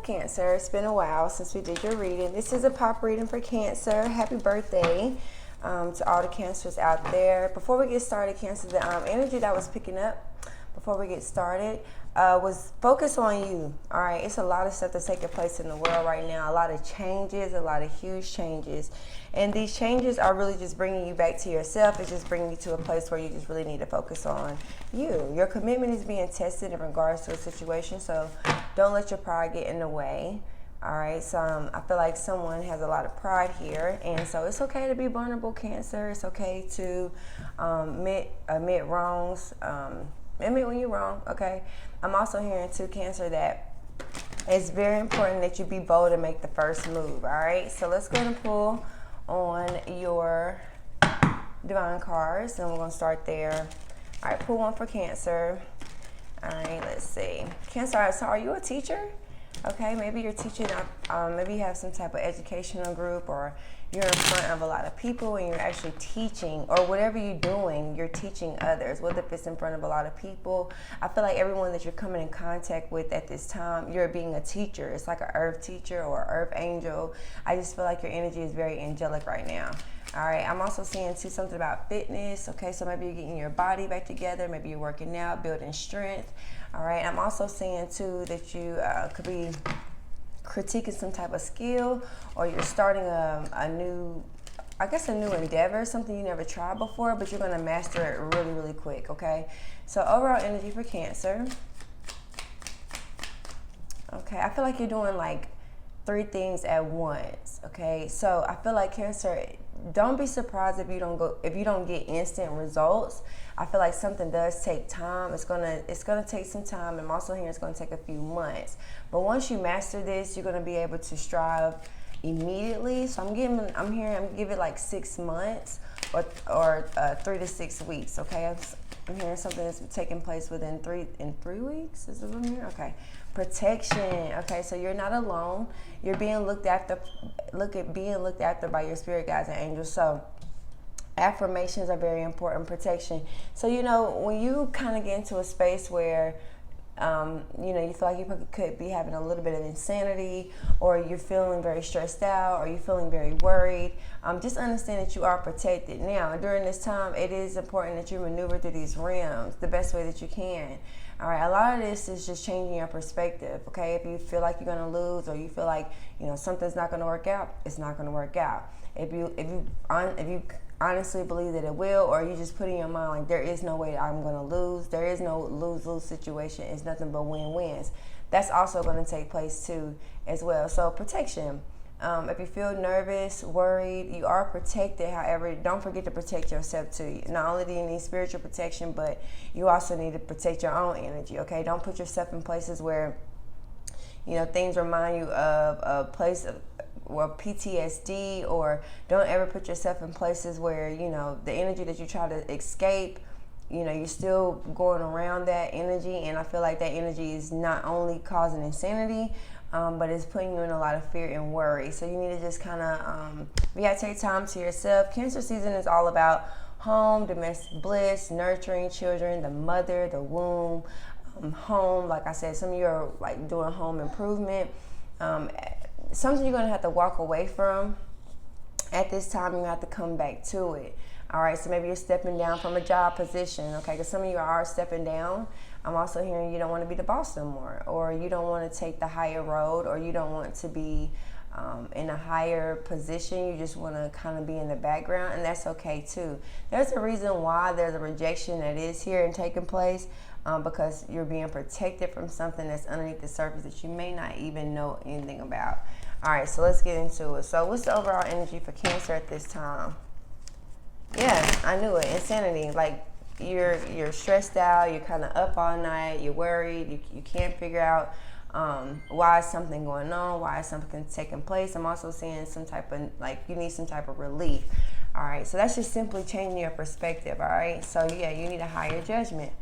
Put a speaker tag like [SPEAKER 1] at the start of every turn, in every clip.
[SPEAKER 1] Cancer. It's been a while since we did your reading. This is a pop reading for Cancer. Happy birthday to all the Cancers out there. Before we get started, Cancer, the energy that I was picking up before we get started was focus on you. All right, it's a lot of stuff that's taking place in the world right now. A lot of changes, a lot of huge changes. And these changes are really just bringing you back to yourself. It's just bringing you to a place where you just really need to focus on you. Your commitment is being tested in regards to a situation, so don't let your pride get in the way. All right, so I feel like someone has a lot of pride here, and so it's okay to be vulnerable, Cancer. It's okay to admit wrongs, admit when you're wrong, okay? I'm also hearing too, Cancer, that it's very important that you be bold and make the first move, all right? So let's go and pull on your divine cards, and we're going to start there. All right, pull one for Cancer. All right, let's see. Cancer, so are you a teacher? Okay, maybe you're teaching, maybe you have some type of educational group, or you're in front of a lot of people and you're actually teaching, or whatever you're doing, you're teaching others, whether if it's in front of a lot of people. I feel like everyone that you're coming in contact with at this time, you're being a teacher. It's like an earth teacher or an earth angel. I just feel like your energy is very angelic right now. All right, I'm also seeing too something about fitness. Okay, so maybe you're getting your body back together. Maybe you're working out, building strength. All right, I'm also seeing too that you could be critiquing some type of skill, or you're starting a new endeavor, something you never tried before, but you're going to master it really, really quick, okay? So overall energy for Cancer. Okay, I feel like you're doing like 3 things at once, okay? So I feel like Cancer, don't be surprised if you don't get instant results. I feel like something does take time. It's gonna take some time. I'm also hearing it's gonna take a few months. But once you master this, you're gonna be able to strive immediately. So I'm give it like 6 months or 3 to 6 weeks. Okay, I'm hearing something that's taking place within 3 weeks. Is it from here? Okay. Protection. Okay, so you're not alone. You're being looked after. Being looked after by your spirit guides and angels. So affirmations are very important. Protection. So when you kind of get into a space where you feel like you could be having a little bit of insanity, or you're feeling very stressed out, or you're feeling very worried, just understand that you are protected. Now, during this time, it is important that you maneuver through these realms the best way that you can. All right, a lot of this is just changing your perspective, okay? If you feel like you're going to lose, or you feel like, something's not going to work out, it's not going to work out. If you honestly believe that it will, or you just put in your mind like there is no way I'm going to lose, there is no lose-lose situation, it's nothing but win-wins, that's also going to take place too as well. So protection. If you feel nervous, worried, you are protected. However, don't forget to protect yourself too. Not only do you need spiritual protection, but you also need to protect your own energy, okay? Don't put yourself in places where things remind you of a place of PTSD, or don't ever put yourself in places where the energy that you try to escape, you're still going around that energy, and I feel like that energy is not only causing insanity, but it's putting you in a lot of fear and worry. So you need to just kind of you gotta take time to yourself. Cancer season is all about home, domestic bliss, nurturing children, the mother, the womb, home. Like I said, some of you are like doing home improvement. Something you're going to have to walk away from at this time. You have to come back to it. All right, so maybe you're stepping down from a job position, okay, because some of you are stepping down. I'm also hearing you don't want to be the boss no more, or you don't want to take the higher road, or you don't want to be in a higher position. You just want to kind of be in the background, and that's okay too. There's a reason why there's a rejection that is here and taking place, because you're being protected from something that's underneath the surface that you may not even know anything about. All right, so let's get into it. So what's the overall energy for Cancer at this time? Yeah, I knew it. Insanity. Like you're stressed out, you're kind of up all night, you're worried, you can't figure out why is something going on, why is something taking place. I'm also seeing some type of, like, you need some type of relief. All right, so that's just simply changing your perspective. All right, so yeah, you need a higher judgment.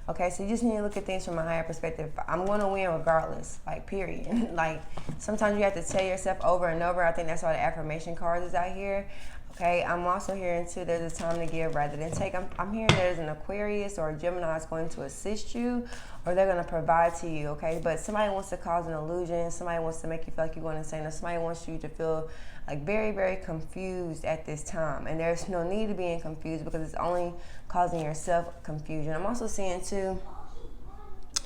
[SPEAKER 1] Okay, so you just need to look at things from a higher perspective. I'm going to win regardless, like, period. Like, sometimes you have to tell yourself over and over. I think that's why the affirmation cards is out here. Okay, I'm also hearing too, there's a time to give rather than take. I'm hearing there's an Aquarius or a Gemini that's going to assist you, or they're going to provide to you, okay? But somebody wants to cause an illusion. Somebody wants to make you feel like you're going insane. Or somebody wants you to feel like very, very confused at this time. And there's no need to be confused because it's only causing yourself confusion. I'm also seeing too,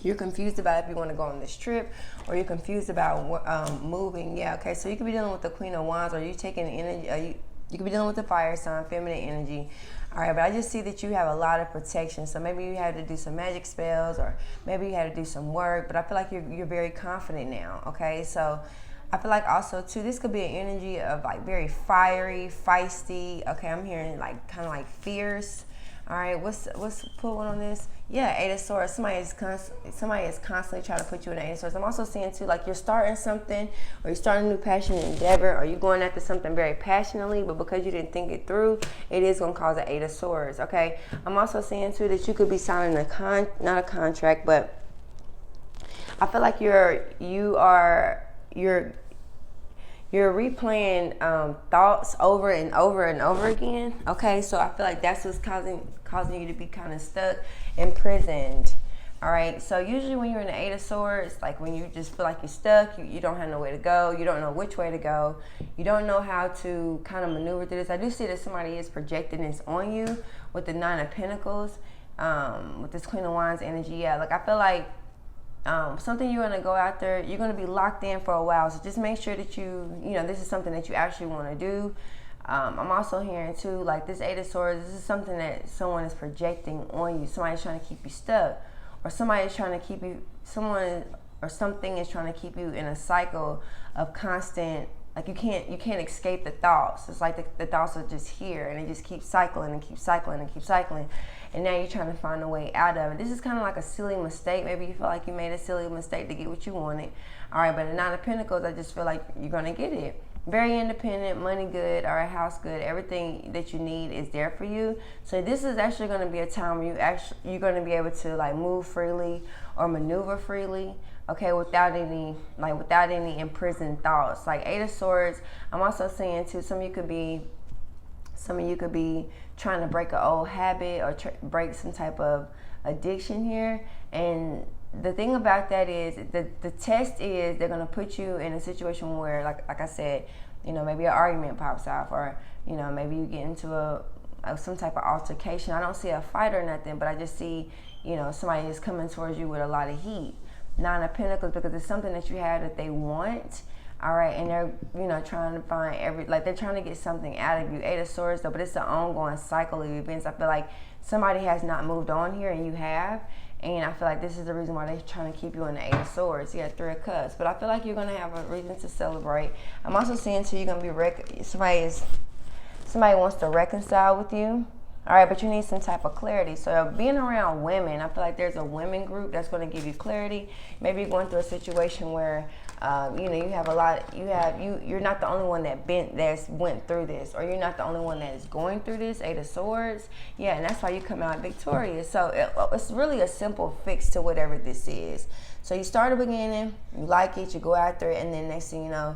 [SPEAKER 1] you're confused about if you want to go on this trip, or you're confused about moving. Yeah, okay, so you could be dealing with the Queen of Wands, or you taking the energy, you could be dealing with the fire sign, feminine energy. All right, but I just see that you have a lot of protection. So maybe you had to do some magic spells, or maybe you had to do some work, but I feel like you're very confident now, okay? So I feel like also too, this could be an energy of like very fiery, feisty. Okay, I'm hearing like kind of like fierce. All right, what's put one on this? Yeah, Eight of Swords. Somebody is constantly trying to put you in the Eight of Swords. I'm also seeing too, like you're starting something, or you're starting a new passionate endeavor, or you're going after something very passionately, but because you didn't think it through, it is going to cause an Eight of Swords. Okay, I'm also seeing too that you could be signing not a contract, but I feel like you're replaying thoughts over and over and over again. Okay, so I feel like that's what's causing you to be kind of stuck, imprisoned. All right, so usually when you're in the Eight of Swords, like when you just feel like you're stuck, you don't have no way to go, you don't know which way to go, you don't know how to kind of maneuver through this. I do see that somebody is projecting this on you with the Nine of Pentacles, with this Queen of Wands energy. Yeah, like I feel like something you're going to go after, you're going to be locked in for a while. So just make sure that this is something that you actually want to do. I'm also hearing too, like this Eight of Swords, this is something that someone is projecting on you. Somebody's trying to keep you stuck, or somebody's trying to keep you, someone or something is trying to keep you in a cycle of constant, like you can't escape the thoughts. It's like the thoughts are just here, and it just keeps cycling and keeps cycling and keeps cycling. And now you're trying to find a way out of it. This is kind of like a silly mistake. Maybe you feel like you made a silly mistake to get what you wanted. All right, but the Nine of Pentacles, I just feel like you're going to get it. Very independent, money good, all right, house good. Everything that you need is there for you. So this is actually going to be a time where you're going to be able to like move freely or maneuver freely. Okay, without any imprisoned thoughts. Like Eight of Swords, I'm also saying too, some of you could be trying to break an old habit or break some type of addiction here. And the thing about that is the test is they're going to put you in a situation where, like I said, maybe an argument pops off, or maybe you get into some type of altercation. I don't see a fight or nothing, but I just see somebody is coming towards you with a lot of heat. Nine of Pentacles, because it's something that you have that they want. All right, and they're trying to find they're trying to get something out of you. Eight of Swords though, but it's an ongoing cycle of events. I feel like somebody has not moved on here, and you have. And I feel like this is the reason why they're trying to keep you in the Eight of Swords. You have Three of Cups, but I feel like you're gonna have a reason to celebrate. I'm also seeing too, you're gonna be somebody wants to reconcile with you. All right, but you need some type of clarity. So being around women, I feel like there's a women group that's going to give you clarity. Maybe you're going through a situation where, you have a lot. You're not the only one that's went through this, or you're not the only one that is going through this. Eight of Swords, yeah, and that's why you come out victorious. So it's really a simple fix to whatever this is. So you start at the beginning, you like it, you go after it, and then next thing you know,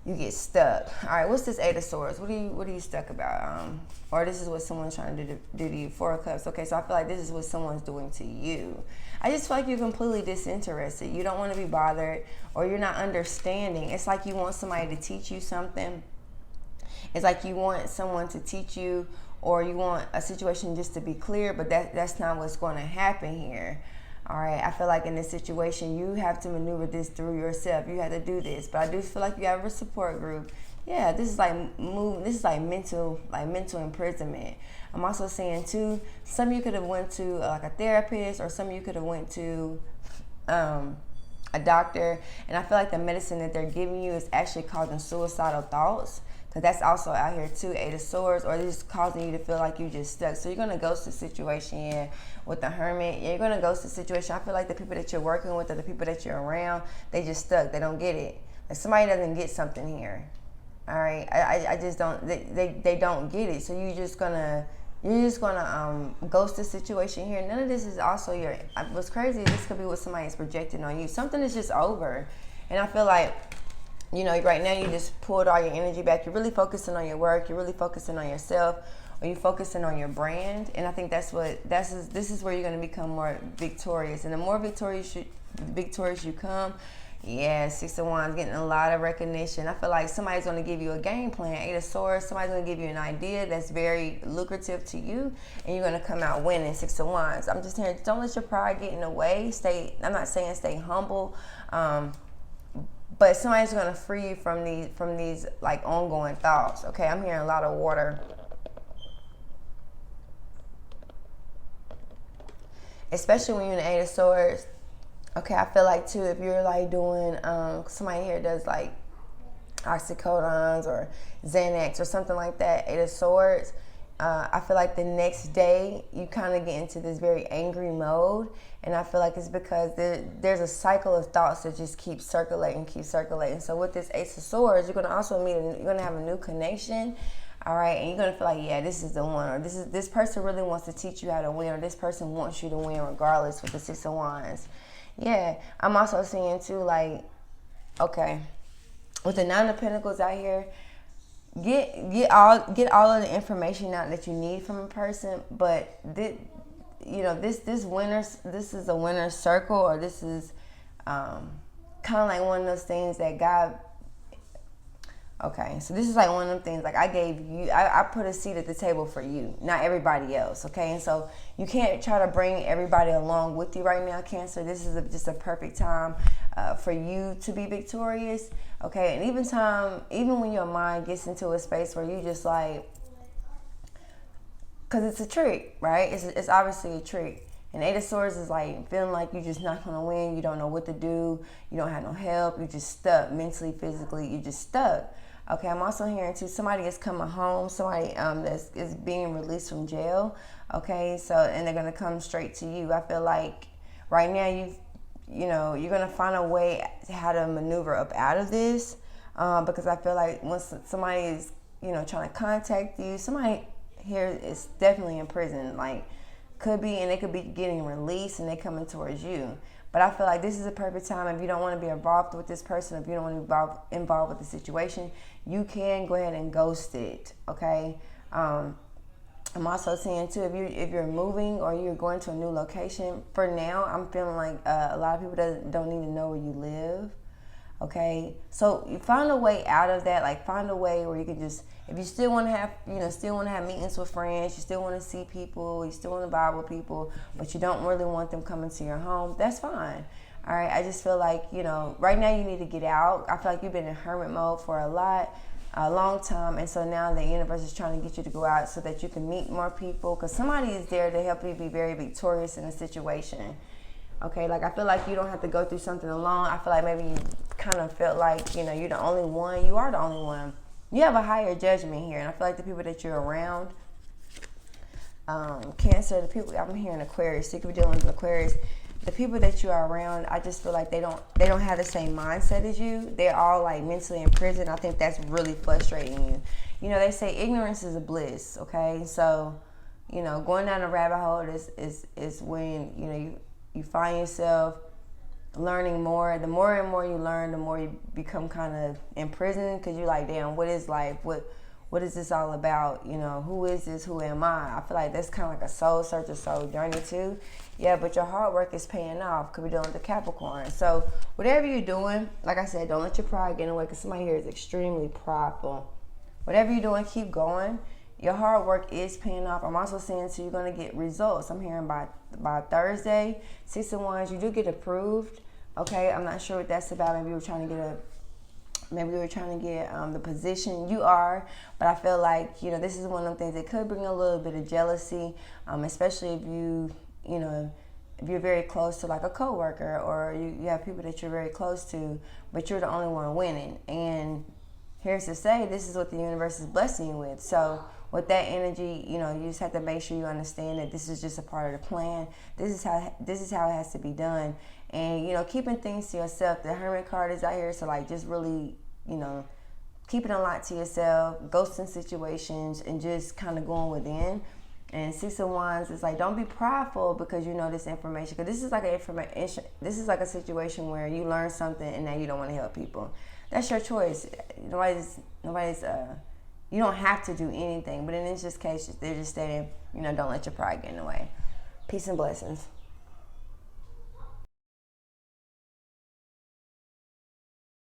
[SPEAKER 1] you get stuck. All right, what's this Eight of Swords? What are you stuck about? Or this is what someone's trying to do to you. Four of Cups. Okay, so I feel like this is what someone's doing to you. I just feel like you're completely disinterested. You don't want to be bothered, or you're not understanding. It's like you want somebody to teach you something. It's like you want someone to teach you, or you want a situation just to be clear, but that's not what's going to happen here. All right, I feel like in this situation, you have to maneuver this through yourself. You have to do this, but I do feel like you have a support group. Yeah, this is like mental imprisonment. I'm also saying too, some of you could have went to like a therapist, or some of you could have went to a doctor, and I feel like the medicine that they're giving you is actually causing suicidal thoughts. Because that's also out here too, Eight of Swords, or it's just causing you to feel like you just stuck. So you're going to ghost the situation, with the Hermit. Yeah, you're going to ghost the situation. I feel like the people that you're working with, or the people that you're around, they just stuck. They don't get it. Like somebody doesn't get something here. All right, I just don't. They don't get it. So you're just gonna ghost the situation here. None of this is also your. What's crazy? This could be what somebody is projecting on you. Something is just over, and I feel like You know, right now you just pulled all your energy back. You're really focusing on your work. You're really focusing on yourself, or you're focusing on your brand. And I think this is where you're going to become more victorious. And the more victorious you come, yeah, Six of Wands getting a lot of recognition. I feel like somebody's going to give you a game plan. Eight of Swords, somebody's going to give you an idea that's very lucrative to you, and you're going to come out winning. Six of Wands. I'm just here. Don't let your pride get in the way. I'm not saying stay humble. But somebody's gonna free you from these like ongoing thoughts. Okay, I'm hearing a lot of water. Especially when you're in the Eight of Swords. Okay, I feel like too, if you're like doing, somebody here does like oxycodons or Xanax or something like that, Eight of Swords, I feel like the next day you kind of get into this very angry mode, and I feel like it's because there's a cycle of thoughts that just keep circulating. So with this Ace of Swords, you're gonna also you're gonna have a new connection, all right, and you're gonna feel like, yeah, this is the one, or this person really wants to teach you how to win, or this person wants you to win regardless. With the Six of Wands, yeah, I'm also seeing too, like, okay, with the Nine of Pentacles out here. Get all of the information out that you need from a person, but this is a winner's circle, or this is kind of like one of those things that God. Okay, so this is like one of them things, like I put a seat at the table for you, not everybody else, okay? And so you can't try to bring everybody along with you right now, Cancer. This is just a perfect time for you to be victorious, okay? And even when your mind gets into a space where you just like, because it's a trick, right? It's obviously a trick. And Eight of Swords is like feeling like you're just not gonna win. You don't know what to do. You don't have no help. You're just stuck mentally, physically. You're just stuck. Okay, I'm also hearing too, somebody is coming home. Somebody is being released from jail. Okay, so, and they're gonna come straight to you. I feel like right now you're gonna find a way how to maneuver up out of this, because I feel like once somebody is trying to contact you, somebody here is definitely in prison. Like, could be, and they could be getting released and they coming towards you. But I feel like this is a perfect time. If you don't want to be involved with this person, if you don't want to be involved with the situation, you can go ahead and ghost it, okay? I'm also seeing too, if you're moving or you're going to a new location, for now, I'm feeling like a lot of people don't need to know where you live, okay? So you find a way out of that, like find a way where you can just, if you still want to have meetings with friends, you still want to see people, you still want to vibe with people, but you don't really want them coming to your home, that's fine. All right, I just feel like, right now you need to get out. I feel like you've been in hermit mode for a long time, and so now the universe is trying to get you to go out so that you can meet more people, because somebody is there to help you be very victorious in a situation. Okay, like I feel like you don't have to go through something alone. I feel like maybe you kind of felt like, you're the only one. You are the only one. You have a higher judgment here, and I feel like the people that you're around, Cancer, the people, I'm hearing Aquarius, so you could be dealing with Aquarius. The people that you are around, I just feel like they don't have the same mindset as you. They're all like mentally in prison. I think that's really frustrating you. They say ignorance is a bliss, okay? So, going down a rabbit hole is when, you find yourself learning more. The more and more you learn, the more you become kind of in prison, because you're like, damn, what is life? What is this all about? Who is this? Who am I? I feel like that's kind of like a soul search, a soul journey too. Yeah, but your hard work is paying off. Could be dealing with the Capricorn. So whatever you're doing, like I said, don't let your pride get in the way, because somebody here is extremely prideful. Whatever you're doing, keep going. Your hard work is paying off. I'm also saying, so you're going to get results. I'm hearing by Thursday, Six of Wands, you do get approved. Okay, I'm not sure what that's about. Maybe we were trying to get the position. You are, but I feel like, this is one of the things that could bring a little bit of jealousy, especially if if you're very close to like a coworker, or you have people that you're very close to, but you're the only one winning. And here's to say, this is what the universe is blessing you with. So with that energy, you just have to make sure you understand that this is just a part of the plan. This is how it has to be done. And, keeping things to yourself. The Hermit card is out here, so like just really, keeping a lot to yourself, ghosting situations, and just kind of going within. And Six of Wands is like, don't be prideful because you know this information. Because this is like this is like a situation where you learn something and now you don't want to help people. That's your choice. Nobody's. You don't have to do anything. But in this case, they're just saying, don't let your pride get in the way. Peace and blessings.